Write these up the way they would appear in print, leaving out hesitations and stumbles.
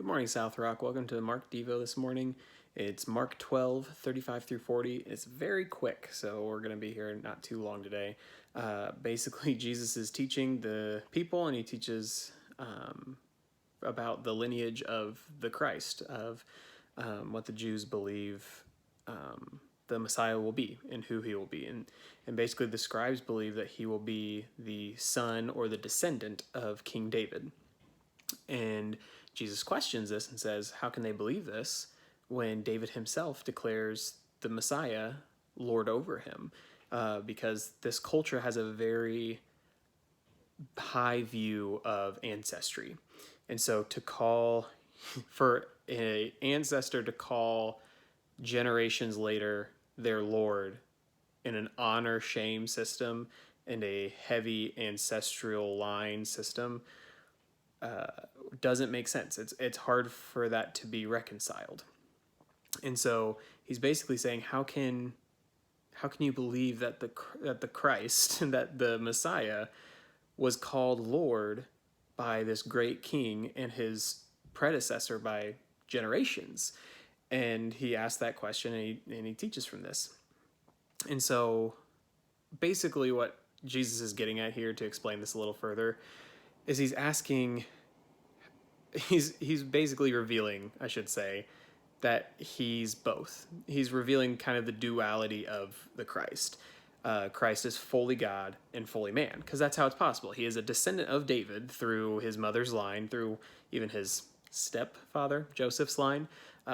Good morning, South Rock. Welcome to Mark Devo this morning. It's Mark 12, 35 through 40. It's very quick, so we're going to be here not too long today. Basically, Jesus is teaching the people, and he teaches about the lineage of the Christ, of what the Jews believe the Messiah will be and who he will be. And basically, the scribes believe that he will be the son or the descendant of King David. And Jesus questions this and says, how can they believe this when David himself declares the Messiah Lord over him? Because this culture has a very high view of ancestry. And so for an ancestor to call generations later their Lord in an honor-shame system and a heavy ancestral line system doesn't make sense. It's hard for that to be reconciled. And so he's basically saying, how can you believe that the Christ, that the Messiah was called Lord by this great king and his predecessor by generations? And he asked that question, and he teaches from this. And so basically what Jesus is getting at here, to explain this a little further, is he's basically revealing, I should say, that he's both. He's revealing kind of the duality of the Christ. Christ is fully God and fully man, because that's how it's possible. He is a descendant of David through his mother's line, through even his stepfather, Joseph's line.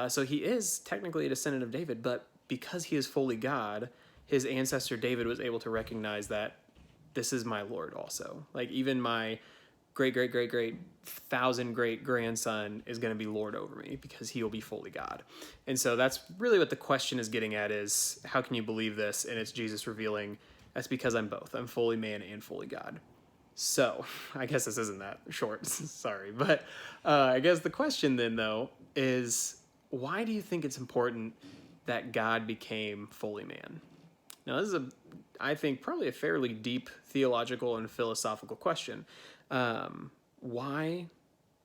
So he is technically a descendant of David, but because he is fully God, his ancestor David was able to recognize that this is my Lord also. Like, even my great 1,000 great grandson is going to be Lord over me because he will be fully God. And so that's really what the question is getting at, is how can you believe this? And it's Jesus revealing, that's because I'm both. I'm fully man and fully God. So I guess this isn't that short. Sorry. But I guess the question then, though, is why do you think it's important that God became fully man? Now, this is I think, probably a fairly deep theological and philosophical question. Why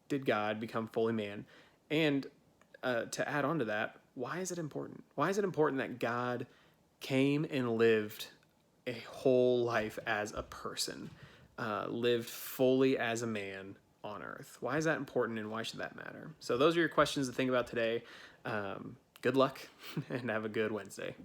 did God become fully man? And to add on to that, why is it important? Why is it important that God came and lived a whole life as a person, lived fully as a man on earth? Why is that important, and why should that matter? So those are your questions to think about today. Good luck, and have a good Wednesday.